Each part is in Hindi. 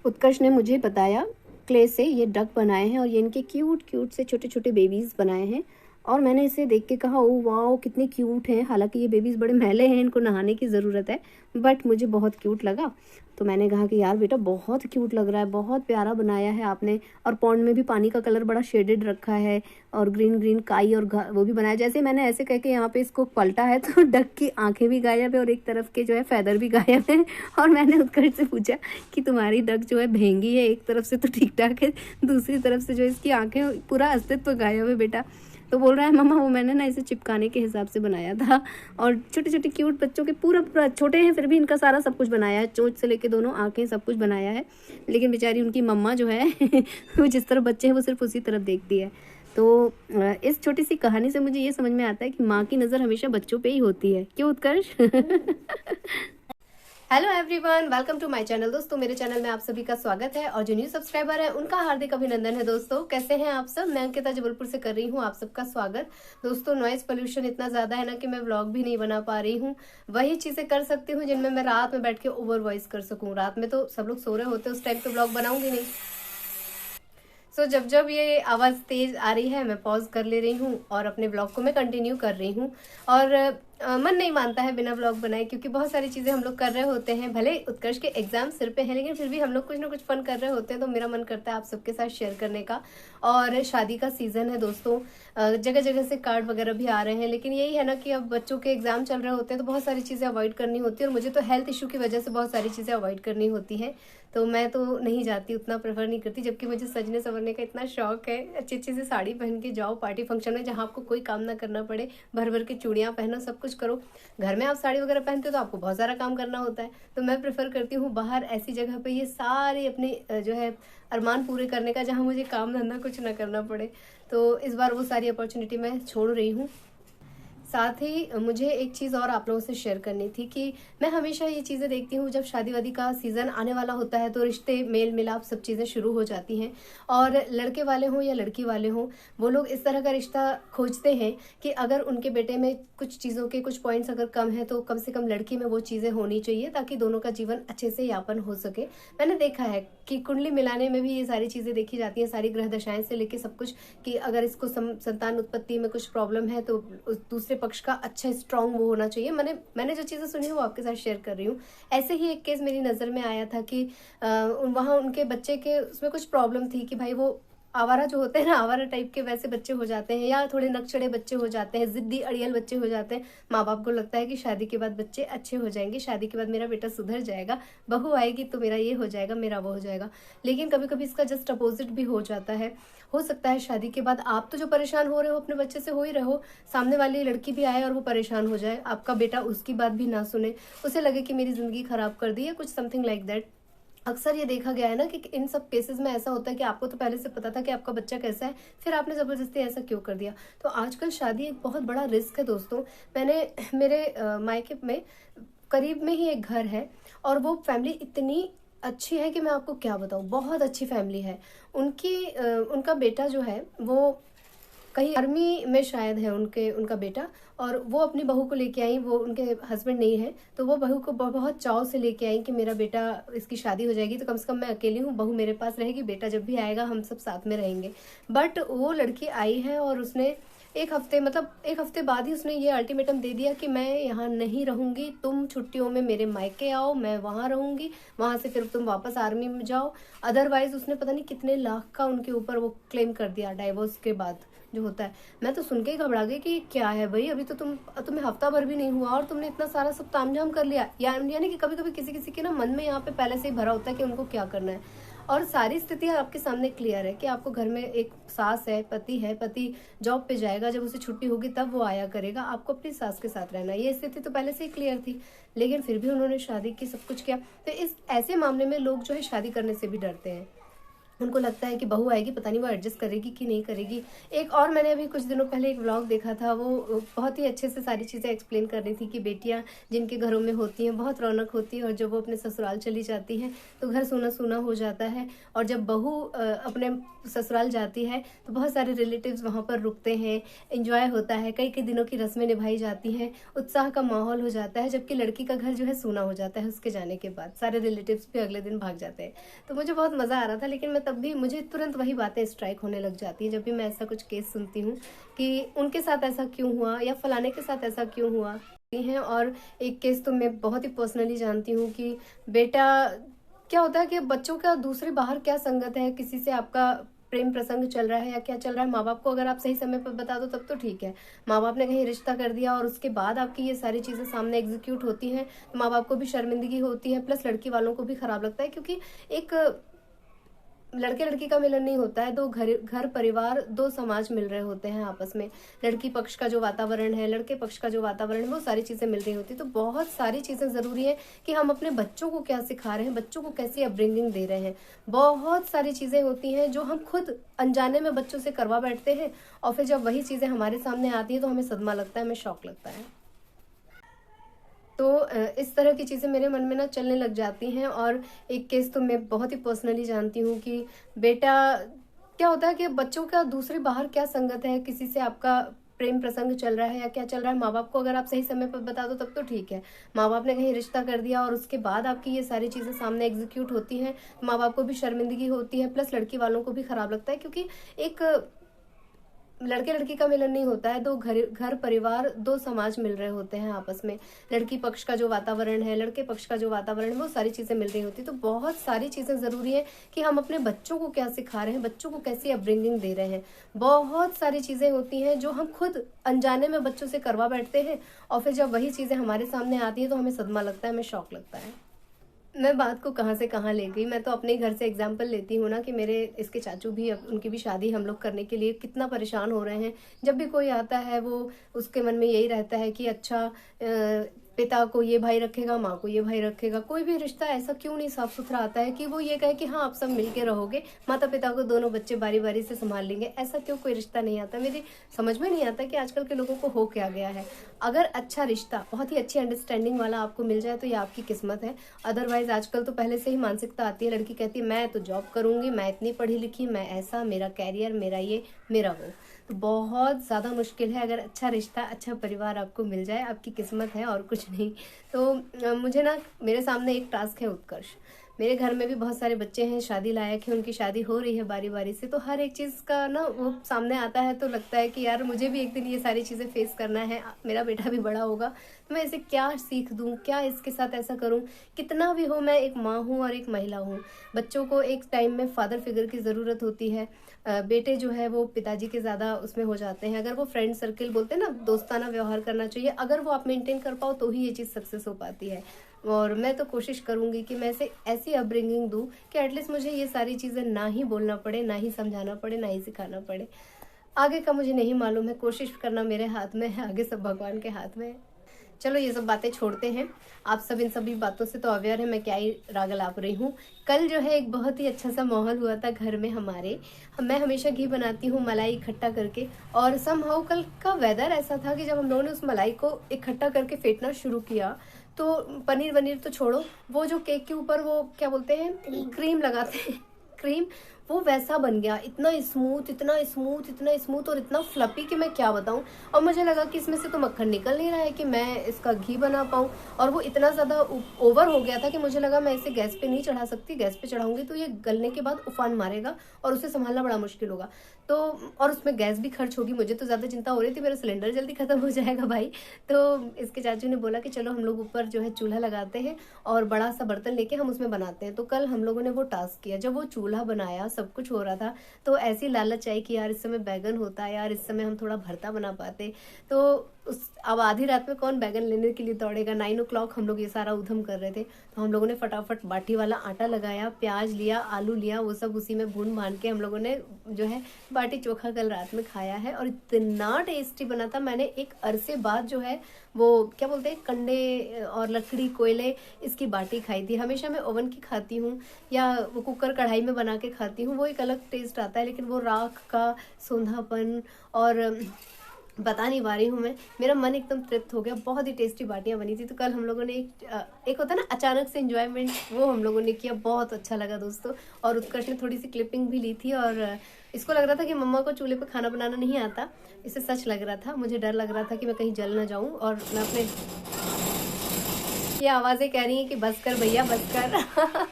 उत्कर्ष ने मुझे बताया क्ले से ये डक बनाए हैं और ये इनके क्यूट क्यूट से छोटे छोटे बेबीज़ बनाए हैं। और मैंने इसे देख के कहा ओ वाओ कितने क्यूट हैं। हालांकि ये बेबीज़ बड़े मैले हैं, इनको नहाने की ज़रूरत है, बट मुझे बहुत क्यूट लगा। तो मैंने कहा कि यार बेटा बहुत क्यूट लग रहा है, बहुत प्यारा बनाया है आपने। और पॉन्ड में भी पानी का कलर बड़ा शेडेड रखा है और ग्रीन ग्रीन काई और वो भी बनाया। जैसे मैंने ऐसे कह के यहाँ पे इसको पलटा है तो डक की आंखें भी गायब है और एक तरफ के जो है फैदर भी गायब है। और मैंने उत्कर्ष से पूछा कि तुम्हारी डक जो है भेंगी है, एक तरफ से तो ठीक ठाक है, दूसरी तरफ से जो इसकी आंखें पूरा अस्तित्व गायब है बेटा। तो बोल रहा है मम्मा वो मैंने ना इसे चिपकाने के हिसाब से बनाया था। और छोटे छोटे क्यूट बच्चों के पूरा पूरा छोटे हैं फिर भी इनका सारा सब कुछ बनाया है, चोंच से लेके दोनों आंखें सब कुछ बनाया है। लेकिन बेचारी उनकी मम्मा जो है वो जिस तरफ बच्चे हैं वो सिर्फ उसी तरफ देखती है। तो इस छोटी सी कहानी से मुझे ये समझ में आता है कि माँ की नज़र हमेशा बच्चों पे ही होती है, क्यों Utkarsh? Hello everyone, welcome to my channel. दोस्तों मेरे चैनल में आप सभी का स्वागत है और जो न्यू सब्सक्राइबर है उनका हार्दिक अभिनंदन है। दोस्तों कैसे हैं आप सब? मैं अंकिता जबलपुर से कर रही हूं आप सबका स्वागत। दोस्तों नॉइज पोल्यूशन इतना ज़्यादा है ना कि मैं व्लॉग भी नहीं बना पा रही हूं। वही चीज़ें कर सकती हूँ जिनमें मैं रात में बैठ के ओवर वॉइस कर सकूँ। रात में तो सब लोग सो रहे होते हैं, उस टाइम तो व्लॉग बनाऊंगी नहीं। सो जब जब ये आवाज़ तेज़ आ रही है मैं पॉज कर ले रही हूँ और अपने ब्लॉग को मैं कंटिन्यू कर रही हूँ। और मन नहीं मानता है बिना ब्लॉग बनाए, क्योंकि बहुत सारी चीज़ें हम लोग कर रहे होते हैं। भले उत्कर्ष के एग्जाम सिर पे हैं लेकिन फिर भी हम लोग कुछ ना कुछ फन कर रहे होते हैं, तो मेरा मन करता है आप सबके साथ शेयर करने का। और शादी का सीज़न है दोस्तों, जगह जगह से कार्ड वगैरह भी आ रहे हैं। लेकिन यही है ना कि अब बच्चों के एग्जाम चल रहे होते हैं तो बहुत सारी चीज़ें अवॉइड करनी होती है और मुझे तो हेल्थ इशू की वजह से बहुत सारी चीज़ें अवॉइड करनी होती हैं। तो मैं तो नहीं जाती, उतना प्रेफर नहीं करती। जबकि मुझे सजने संवरने का इतना शौक है, अच्छी अच्छी से साड़ी पहन के जाओ पार्टी फंक्शन में जहाँ आपको कोई काम ना करना पड़े, भर भर के चूड़ियाँ पहनो, सब कुछ करो। घर में आप साड़ी वगैरह पहनते हो तो आपको बहुत सारा काम करना होता है। तो मैं प्रेफर करती हूँ बाहर ऐसी जगह पे ये सारे अपने जो है अरमान पूरे करने का, जहाँ मुझे काम धंधा कुछ ना करना पड़े। तो इस बार वो सारी अपॉर्चुनिटी मैं छोड़ रही हूँ। साथ ही मुझे एक चीज़ और आप लोगों से शेयर करनी थी कि मैं हमेशा ये चीज़ें देखती हूँ जब शादी वादी का सीज़न आने वाला होता है तो रिश्ते मेल मिलाप सब चीज़ें शुरू हो जाती हैं। और लड़के वाले हों या लड़की वाले हों, वो लोग इस तरह का रिश्ता खोजते हैं कि अगर उनके बेटे में कुछ चीज़ों के कुछ पॉइंट्स अगर कम है तो कम से कम लड़की में वो चीज़ें होनी चाहिए ताकि दोनों का जीवन अच्छे से यापन हो सके। मैंने देखा है कि कुंडली मिलाने में भी ये सारी चीज़ें देखी जाती हैं, सारी ग्रह दशाएं से लेके सब कुछ, कि अगर इसको संतान उत्पत्ति में कुछ प्रॉब्लम है तो उस दूसरे पक्ष का अच्छा स्ट्रांग वो होना चाहिए। मैंने जो चीज़ें सुनी है वो आपके साथ शेयर कर रही हूँ। ऐसे ही एक केस मेरी नज़र में आया था कि वहाँ उनके बच्चे के उसमें कुछ प्रॉब्लम थी कि भाई वो आवारा जो होते हैं ना, आवारा टाइप के वैसे बच्चे हो जाते हैं या थोड़े नकचड़े बच्चे हो जाते हैं, जिद्दी अड़ियल बच्चे हो जाते हैं। माँ बाप को लगता है कि शादी के बाद बच्चे अच्छे हो जाएंगे, शादी के बाद मेरा बेटा सुधर जाएगा, बहू आएगी तो मेरा ये हो जाएगा, मेरा वो हो जाएगा। लेकिन कभी कभी इसका जस्ट अपोजिट भी हो जाता है। हो सकता है शादी के बाद आप तो जो परेशान हो रहे हो अपने बच्चे से हो ही रहे हो, सामने वाली लड़की भी आए और वो परेशान हो जाए, आपका बेटा उसकी बात भी ना सुने, उसे लगे कि मेरी जिंदगी खराब कर दी है, कुछ समथिंग लाइक दैट। अक्सर ये देखा गया है ना कि इन सब केसेस में ऐसा होता है कि आपको तो पहले से पता था कि आपका बच्चा कैसा है, फिर आपने जबरदस्ती ऐसा क्यों कर दिया। तो आजकल शादी एक बहुत बड़ा रिस्क है दोस्तों। मैंने मेरे मायके में करीब में ही एक घर है और वो फैमिली इतनी अच्छी है कि मैं आपको क्या बताऊं, बहुत अच्छी फैमिली है। उनका बेटा जो है वो कहीं आर्मी में शायद है उनका बेटा, और वो अपनी बहू को लेके आई। वो उनके हस्बैंड नहीं है तो वो बहू को बहुत चाव से लेके आई कि मेरा बेटा, इसकी शादी हो जाएगी तो कम से कम मैं अकेली हूँ, बहू मेरे पास रहेगी, बेटा जब भी आएगा हम सब साथ में रहेंगे। बट वो लड़की आई है और उसने एक हफ्ते बाद ही उसने ये अल्टीमेटम दे दिया कि मैं यहाँ नहीं रहूंगी, तुम छुट्टियों में मेरे मायके आओ, मैं वहाँ रहूंगी, वहाँ से फिर तुम वापस आर्मी में जाओ। अदरवाइज उसने पता नहीं कितने लाख का उनके ऊपर वो क्लेम कर दिया डाइवोर्स के बाद जो होता है। मैं तो सुन के ही घबरा गई कि क्या है भाई, अभी तो तुम्हें हफ्ता भर भी नहीं हुआ और तुमने इतना सारा सब तामझाम कर लिया। यानी कि कभी कभी किसी किसी के ना मन में यहाँ पे पहले से ही भरा होता है कि उनको क्या करना है। और सारी स्थितियां आपके सामने क्लियर है कि आपको घर में एक सास है, पति जॉब पे जाएगा, जब उसे छुट्टी होगी तब वो आया करेगा, आपको अपनी सास के साथ रहना है। ये स्थिति तो पहले से ही क्लियर थी, लेकिन फिर भी उन्होंने शादी की, सब कुछ किया। तो इस ऐसे मामले में लोग जो है शादी करने से भी डरते हैं। उनको लगता है कि बहू आएगी, पता नहीं वो एडजस्ट करेगी कि नहीं करेगी। एक और मैंने अभी कुछ दिनों पहले एक व्लॉग देखा था, वो बहुत ही अच्छे से सारी चीज़ें एक्सप्लेन कर रही थी कि बेटियां जिनके घरों में होती हैं बहुत रौनक होती है, और जब वो अपने ससुराल चली जाती हैं तो घर सूना सूना हो जाता है। और जब बहू अपने ससुराल जाती है तो बहुत सारे रिलेटिव्स वहाँ पर रुकते हैं, इंजॉय होता है, कई कई दिनों की रस्में निभाई जाती हैं, उत्साह का माहौल हो जाता है। जबकि लड़की का घर जो है सूना हो जाता है उसके जाने के बाद, सारे रिलेटिव्स भी अगले दिन भाग जाते हैं। तो मुझे बहुत मज़ा आ रहा था, लेकिन मैं तब भी, मुझे तुरंत वही बातें स्ट्राइक होने लग जाती हैं जब भी मैं ऐसा कुछ केस सुनती हूँ कि उनके साथ ऐसा क्यों हुआ या फलाने के साथ ऐसा क्यों हुआ है। और एक केस तो मैं बहुत ही पर्सनली जानती हूँ कि बेटा, क्या होता है कि बच्चों का दूसरे बाहर क्या संगत है, किसी से आपका प्रेम प्रसंग चल रहा है या क्या चल रहा है, माँ बाप को अगर आप सही समय पर बता दो तब तो ठीक है। माँ बाप ने कहीं रिश्ता कर दिया और उसके बाद आपकी ये सारी चीज़ें सामने एग्जीक्यूट होती हैं, तो माँ बाप को भी शर्मिंदगी होती है, प्लस लड़की वालों को भी खराब लगता है। क्योंकि एक लड़के लड़की का मिलन नहीं होता है, दो घर परिवार, दो समाज मिल रहे होते हैं आपस में। लड़की पक्ष का जो वातावरण है, लड़के पक्ष का जो वातावरण है, वो सारी चीज़ें मिल रही होती। तो बहुत सारी चीज़ें ज़रूरी है कि हम अपने बच्चों को क्या सिखा रहे हैं, बच्चों को कैसी अपब्रिंगिंग दे रहे हैं। बहुत सारी चीज़ें होती हैं जो हम खुद अनजाने में बच्चों से करवा बैठते हैं, और फिर जब वही चीज़ें हमारे सामने आती है तो हमें सदमा लगता है, हमें शौक लगता है। तो इस तरह की चीज़ें मेरे मन में ना चलने लग जाती हैं। और एक केस तो मैं बहुत ही पर्सनली जानती हूँ कि बेटा, क्या होता है कि बच्चों का दूसरे बाहर क्या संगत है, किसी से आपका प्रेम प्रसंग चल रहा है या क्या चल रहा है, माँ बाप को अगर आप सही समय पर बता दो तब तो ठीक है। माँ बाप ने कहीं रिश्ता कर दिया और उसके बाद आपकी ये सारी चीज़ें सामने एग्जीक्यूट होती हैं, तो माँ बाप को भी शर्मिंदगी होती है, प्लस लड़की वालों को भी खराब लगता है। क्योंकि एक लड़के लड़की का मिलन नहीं होता है, दो घर परिवार, दो समाज मिल रहे होते हैं आपस में। लड़की पक्ष का जो वातावरण है, लड़के पक्ष का जो वातावरण है, वो सारी चीज़ें मिल रही होती। तो बहुत सारी चीज़ें ज़रूरी है कि हम अपने बच्चों को क्या सिखा रहे हैं, बच्चों को कैसी अपब्रिंगिंग दे रहे हैं। बहुत सारी चीज़ें होती हैं जो हम खुद अनजाने में बच्चों से करवा बैठते हैं, और फिर जब वही चीज़ें हमारे सामने आती है तो हमें सदमा लगता है, हमें शौक लगता है। मैं बात को कहाँ से कहाँ ले गई। मैं तो अपने घर से एग्जाम्पल लेती हूँ ना कि मेरे इसके चाचू भी, उनकी भी शादी हम लोग करने के लिए कितना परेशान हो रहे हैं। जब भी कोई आता है वो, उसके मन में यही रहता है कि अच्छा पिता को ये भाई रखेगा, माँ को ये भाई रखेगा। कोई भी रिश्ता ऐसा क्यों नहीं साफ सुथरा आता है कि वो ये कहे कि हाँ आप सब मिलके रहोगे, माता पिता को दोनों बच्चे बारी बारी से संभाल लेंगे। ऐसा क्यों कोई रिश्ता नहीं आता? मेरी समझ में नहीं आता कि आजकल के लोगों को हो क्या गया है। अगर अच्छा रिश्ता, बहुत ही अच्छी अंडरस्टैंडिंग वाला आपको मिल जाए तो ये आपकी किस्मत है। अदरवाइज आजकल तो पहले से ही मानसिकता आती है, लड़की कहती है मैं तो जॉब करूंगी, मैं इतनी पढ़ी लिखी, मैं ऐसा, मेरा कैरियर, मेरा ये, मेरा वो। तो बहुत ज़्यादा मुश्किल है। अगर अच्छा रिश्ता, अच्छा परिवार आपको मिल जाए, आपकी किस्मत है और कुछ नहीं। तो मुझे ना, मेरे सामने एक टास्क है उत्कर्ष। मेरे घर में भी बहुत सारे बच्चे हैं, शादी लायक है, उनकी शादी हो रही है बारी बारी से। तो हर एक चीज़ का ना वो सामने आता है तो लगता है कि यार मुझे भी एक दिन ये सारी चीज़ें फेस करना है, मेरा बेटा भी बड़ा होगा तो मैं इसे क्या सीख दूँ, क्या इसके साथ ऐसा करूँ। कितना भी हो, मैं एक माँ हूँ और एक महिला हूँ। बच्चों को एक टाइम में फादर फिगर की ज़रूरत होती है। बेटे जो है वो पिताजी के ज़्यादा उसमें हो जाते हैं। अगर वो फ्रेंड सर्किल बोलते हैं ना, दोस्ताना व्यवहार करना चाहिए, अगर वो आप मेंटेन कर पाओ तो ही ये चीज़ सक्सेस हो पाती है। और मैं तो कोशिश करूंगी कि मैं इसे ऐसी अपब्रिंगिंग दूं कि एटलीस्ट मुझे ये सारी चीज़ें ना ही बोलना पड़े, ना ही समझाना पड़े, ना ही सिखाना पड़े। आगे का मुझे नहीं मालूम है, कोशिश करना मेरे हाथ में है, आगे सब भगवान के हाथ में है। चलो ये सब बातें छोड़ते हैं। आप सब इन सभी बातों से तो अवेयर है, मैं क्या ही राग अलाप रही हूँ। कल जो है एक बहुत ही अच्छा सा माहौल हुआ था घर में हमारे। मैं हमेशा घी बनाती हूँ मलाई इकट्ठा करके, और समहाउ कल का वेदर ऐसा था कि जब हम लोगों ने उस मलाई को इकट्ठा करके फेंटना शुरू किया तो पनीर वनीर तो छोड़ो, वो जो केक के ऊपर वो क्या बोलते हैं, क्रीम लगाते हैं, क्रीम, वो वैसा बन गया। इतना स्मूथ, इतना स्मूथ, इतना स्मूथ और इतना फ्लपी कि मैं क्या बताऊं। और मुझे लगा कि इसमें से तो मक्खन निकल नहीं रहा है कि मैं इसका घी बना पाऊं। और वो इतना ज़्यादा ओवर हो गया था कि मुझे लगा मैं इसे गैस पे नहीं चढ़ा सकती, गैस पे चढ़ाऊंगी तो ये गलने के बाद उफान मारेगा और उसे संभालना बड़ा मुश्किल होगा। तो और उसमें गैस भी खर्च होगी। मुझे तो ज़्यादा चिंता हो रही थी मेरा सिलेंडर जल्दी ख़त्म हो जाएगा भाई। तो इसके चाचू ने बोला कि चलो हम लोग ऊपर जो है चूल्हा लगाते हैं और बड़ा सा बर्तन लेके हम उसमें बनाते हैं। तो कल हम लोगों ने वो टास्क किया। जब वो चूल्हा बनाया, सब कुछ हो रहा था, तो ऐसी लालच आई कि यार इस समय बैगन होता है, यार इस समय हम थोड़ा भरता बना पाते। तो अब आधी रात में कौन बैगन लेने के लिए दौड़ेगा। 9 o'clock हम लोग ये सारा उधम कर रहे थे, तो हम लोगों ने फटाफट बाटी वाला आटा लगाया, प्याज लिया, आलू लिया, वो सब उसी में भून भान के हम लोगों ने जो है बाटी चोखा कल रात में खाया है। और इतना टेस्टी बना था। मैंने एक अरसे बाद जो है वो क्या बोलते हैं कंडे और लकड़ी कोयले इसकी बाटी खाई थी। हमेशा मैं ओवन की खाती हूँ या वो कुकर कढ़ाई में बना के खाती हूँ, वो एक अलग टेस्ट आता है, लेकिन वो राख का सोंधापन और बता नहीं पा रही हूँ मैं, मेरा मन एकदम तृप्त हो गया। बहुत ही टेस्टी बाटियां बनी थी। तो कल हम लोगों ने एक होता है ना अचानक से एंजॉयमेंट, वो हम लोगों ने किया, बहुत अच्छा लगा दोस्तों। और उत्कर्ष ने थोड़ी सी क्लिपिंग भी ली थी और इसको लग रहा था कि मम्मा को चूल्हे पे खाना बनाना नहीं आता, इसे सच लग रहा था। मुझे डर लग रहा था कि मैं कहीं जल ना जाऊं। और मैं अपने ये आवाजें कह रही हैं कि बस कर भैया बस कर।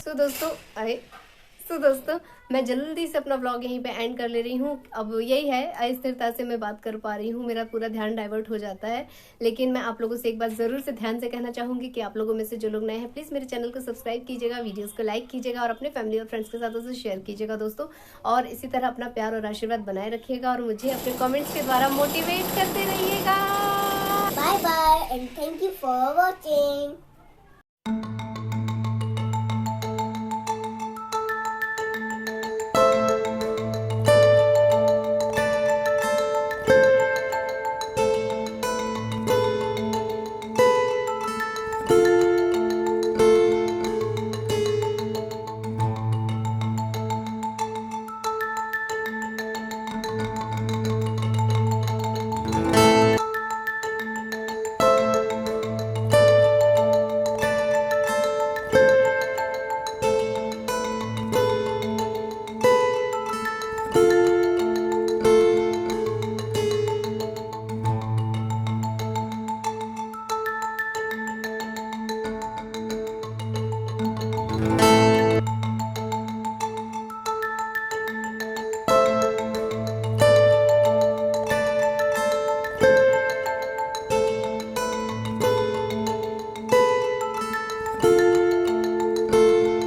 सो दोस्तों मैं जल्दी से अपना व्लॉग यहीं पे एंड कर ले रही हूँ। अब यही है, अस्थिरता से मैं बात कर पा रही हूँ, मेरा पूरा ध्यान डाइवर्ट हो जाता है। लेकिन मैं आप लोगों से एक बात जरूर से ध्यान से कहना चाहूंगी कि आप लोगों में से जो लोग नए हैं प्लीज मेरे चैनल को सब्सक्राइब कीजिएगा, वीडियोस को लाइक कीजिएगा और अपने फैमिली और फ्रेंड्स के साथ उसे शेयर कीजिएगा दोस्तों। और इसी तरह अपना प्यार और आशीर्वाद बनाए रखिएगा और मुझे अपने कॉमेंट्स के द्वारा मोटिवेट करते रहिएगा। Bye bye and thank you for watching.